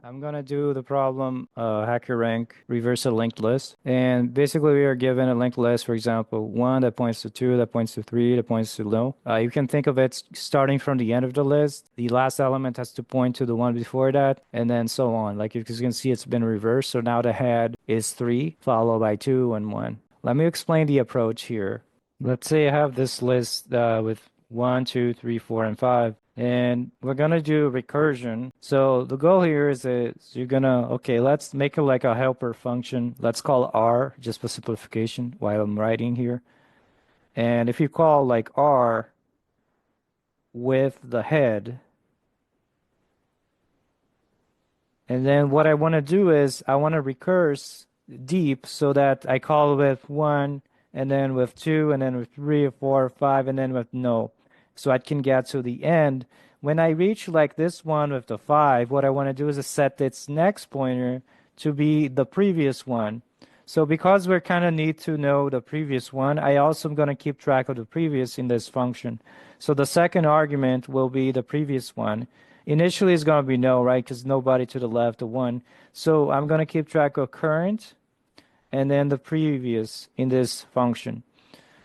I'm gonna do the problem HackerRank reverse a linked list. And basically we are given a linked list, for example, 1 that points to 2, that points to 3, that points to no. You can think of it starting from the end of the list. The last element has to point to the one before that, and then so on. Like you can see it's been reversed. So now the head is 3, followed by 2 and 1. Let me explain the approach here. Let's say I have this list with 1, 2, 3, 4, and 5. And we're gonna do recursion. So the goal here is you're gonna, okay, let's make it like a helper function. Let's call R, just for simplification while I'm writing here. And if you call like R with the head, and then what I want to do is I want to recurse deep so that I call with 1, and then with 2, and then with 3, 4, 5, and then with no. So I can get to the end. When I reach like this one with the 5, what I want to do is set its next pointer to be the previous one. So because we kind of need to know the previous one, I also am going to keep track of the previous in this function. So the second argument will be the previous one. Initially it's going to be no, right? Because nobody to the left of 1. So I'm going to keep track of current and then the previous in this function.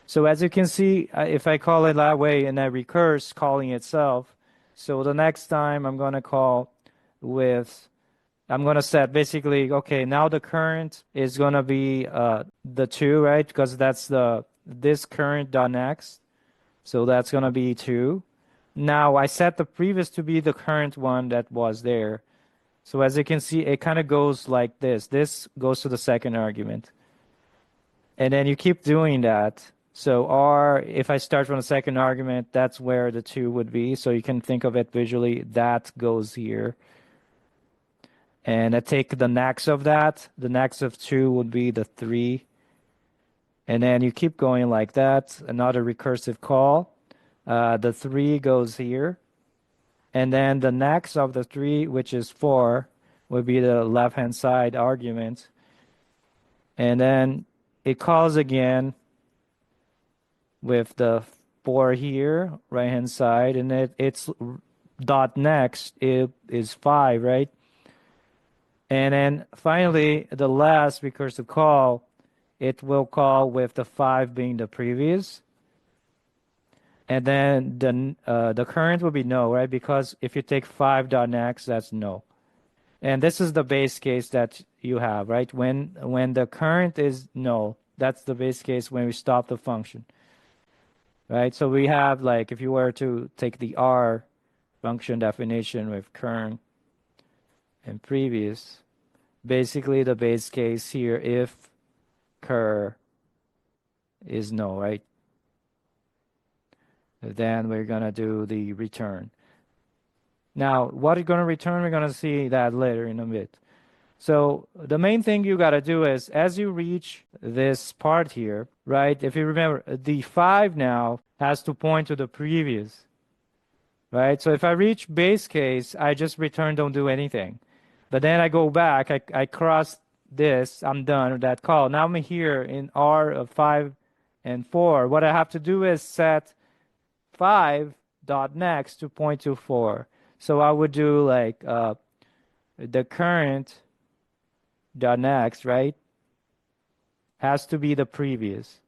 So as you can see, if I call it that way and I recurse calling itself, so the next time I'm going to call with, I'm going to set basically, okay, now the current is going to be the 2, right? Because that's this current.next. So that's going to be 2. Now I set the previous to be the current one that was there. So as you can see, it kind of goes like this. This goes to the second argument. And then you keep doing that. So R, if I start from the second argument, that's where the 2 would be. So you can think of it visually. That goes here. And I take the next of that. The next of 2 would be the 3. And then you keep going like that. Another recursive call. The 3 goes here. And then the next of the 3, which is 4, would be the left-hand side argument. And then it calls again with the 4 here, right-hand side, and it's dot next is 5, right? And then finally, the last recursive call, it will call with the 5 being the previous. And then the current will be no, right? Because if you take 5.next, that's no. And this is the base case that you have, right? When the current is no, that's the base case when we stop the function, right? So we have, like, if you were to take the R function definition with current and previous, basically the base case here, if cur is no, right? Then we're going to do the return. Now, what it's going to return, we're going to see that later in a bit. So the main thing you got to do is, as you reach this part here, right, if you remember, the 5 now has to point to the previous, right? So if I reach base case, I just return, don't do anything. But then I go back, I cross this, I'm done with that call. Now I'm here in R of 5 and 4. What I have to do is set 5.next to point to 4. So I would do like the current dot next, right, has to be the previous,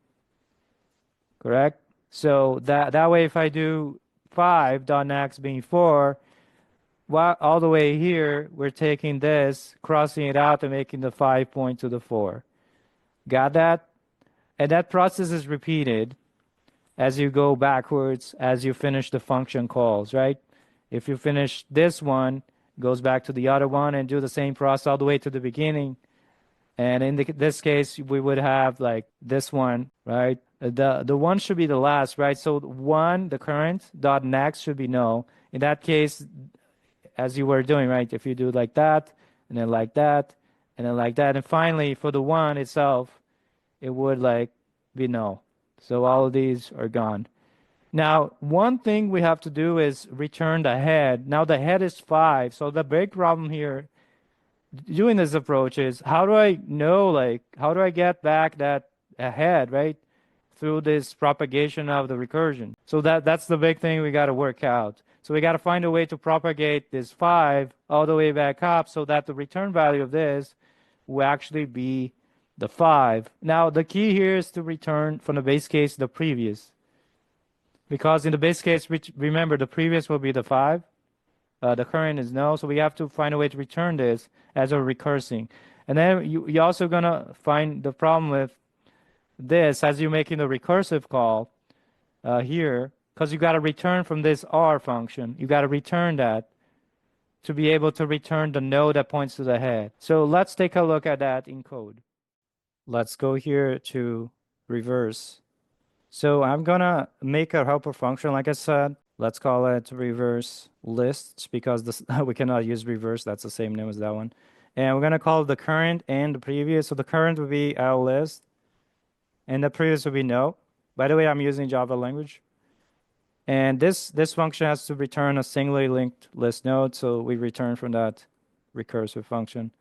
correct? So that way, if I do 5.next being 4, all the way here, we're taking this, crossing it out, and making the 5 point to the 4. Got that? And that process is repeated as you go backwards, as you finish the function calls, right? If you finish this one, goes back to the other one and do the same process all the way to the beginning. And in this case, we would have like this one, right? The 1 should be the last, right? So 1, the current dot next should be no. In that case, as you were doing, right? If you do like that, and then like that, and then like that, and finally for the 1 itself, it would like be no. So all of these are gone. Now, one thing we have to do is return the head. Now the head is 5. So the big problem here doing this approach is, how do I know, like, how do I get back that head, right? Through this propagation of the recursion. So that's the big thing we got to work out. So we got to find a way to propagate this 5 all the way back up so that the return value of this will actually be the 5. Now, the key here is to return from the base case the previous. Because in the base case, remember, the previous will be the 5. The current is no, so we have to find a way to return this as a recursing. And then you're also going to find the problem with this as you're making the recursive call here, because you got to return from this R function. You got to return that to be able to return the node that points to the head. So let's take a look at that in code. Let's go here to reverse. So I'm gonna make a helper function, like I said. Let's call it reverse lists because this, we cannot use reverse. That's the same name as that one. And we're gonna call the current and the previous. So the current will be our list, and the previous will be no. By the way, I'm using Java language. And this function has to return a singly linked list node, so we return from that recursive function.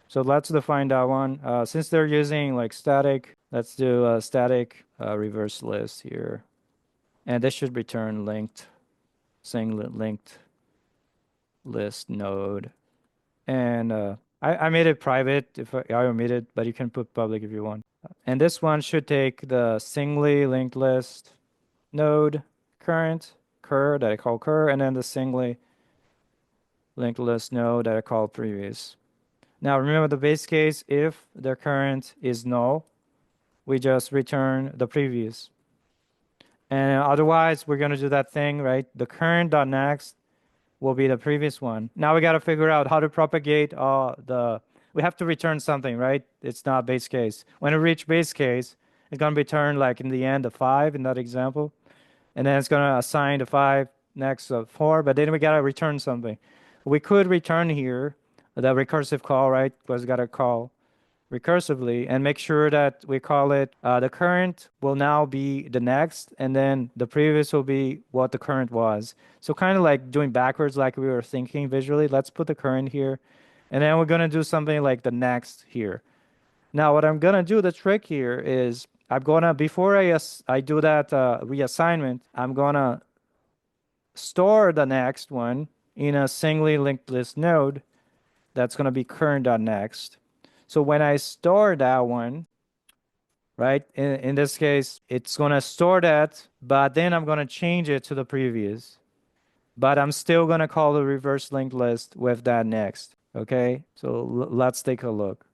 So let's define that one. Since they're using like static, let's do a static reverse list here. And this should return linked, singly linked list node. And I made it private if I omit it, but you can put public if you want. And this one should take the singly linked list node current cur that I call cur, and then the singly linked list node that I call previous. Now remember the base case, if the current is null, we just return the previous. And otherwise, we're going to do that thing, right? The current.next will be the previous one. Now we got to figure out how to propagate we have to return something, right? It's not base case. When we reach base case, it's going to return like in the end a 5 in that example. And then it's going to assign the 5 next of 4, but then we got to return something. We could return here the recursive call, right? Because we got to call recursively and make sure that we call it the current will now be the next, and then the previous will be what the current was. So kind of like doing backwards like we were thinking visually. Let's put the current here, and then we're going to do something like the next here. Now what I'm going to do, the trick here is I'm going to, before I do that reassignment, I'm going to store the next one in a singly linked list node that's going to be current.next. So when I store that one, right, in this case, it's going to store that, but then I'm going to change it to the previous. But I'm still going to call the reverse linked list with that next. Okay, so let's take a look.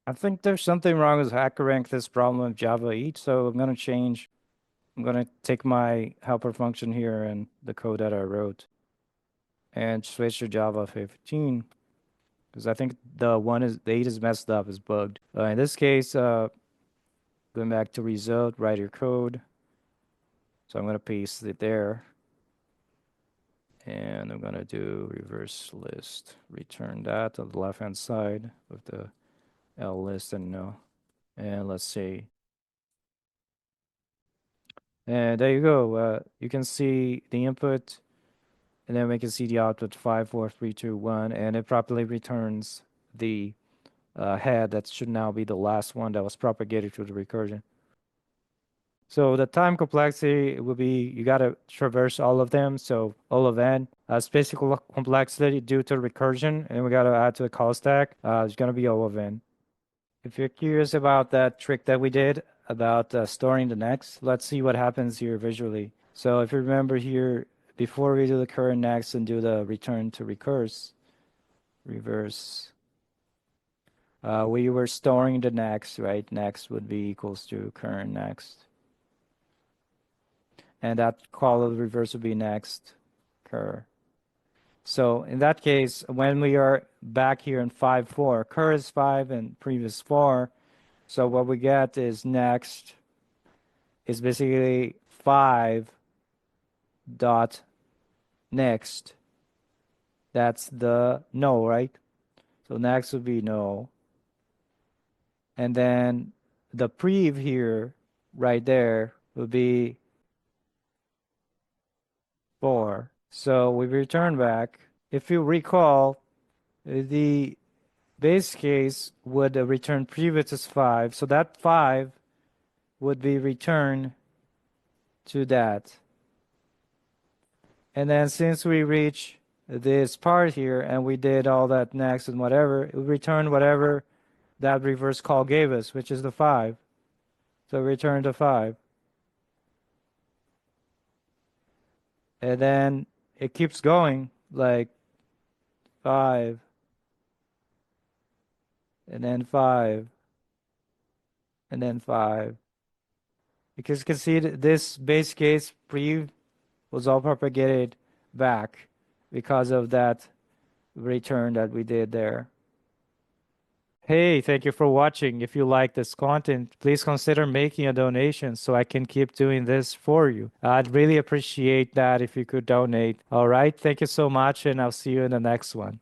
I think there's something wrong with HackerRank this problem of Java 8, so I'm going to take my helper function here and the code that I wrote and switch to Java 15. Because I think the 8 is messed up, is bugged. In this case, going back to result, write your code. So I'm going to paste it there. And I'm going to do reverse list. Return that on the left-hand side with the L list and no. And let's see. And there you go. You can see the input, and then we can see the output 5, 4, 3, 2, 1, and it properly returns the head that should now be the last one that was propagated through the recursion. So the time complexity will be, you got to traverse all of them. So all of n, spatial complexity due to recursion, and we got to add to the call stack. It's going to be all of n. If you're curious about that trick that we did about storing the next, let's see what happens here visually. So if you remember here, before we do the current next and do the return to reverse, we were storing the next, right? Next would be equals to current next. And that call of reverse would be next cur. So in that case, when we are back here in 5.4, cur is 5 and previous 4. So what we get is next is basically 5 dot next. That's the no, right? So next would be no. And then the prev here, right there, would be 4. So we return back. If you recall, the base case would return previous as 5. So that 5 would be returned to that. And then since we reach this part here and we did all that next and whatever, it returned whatever that reverse call gave us, which is the 5. So return the 5. And then it keeps going like 5 and then 5 and then 5. Because you can see this base case pre was all propagated back because of that return that we did there. Hey, thank you for watching. If you like this content, please consider making a donation so I can keep doing this for you. I'd really appreciate that if you could donate. All right, thank you so much, and I'll see you in the next one.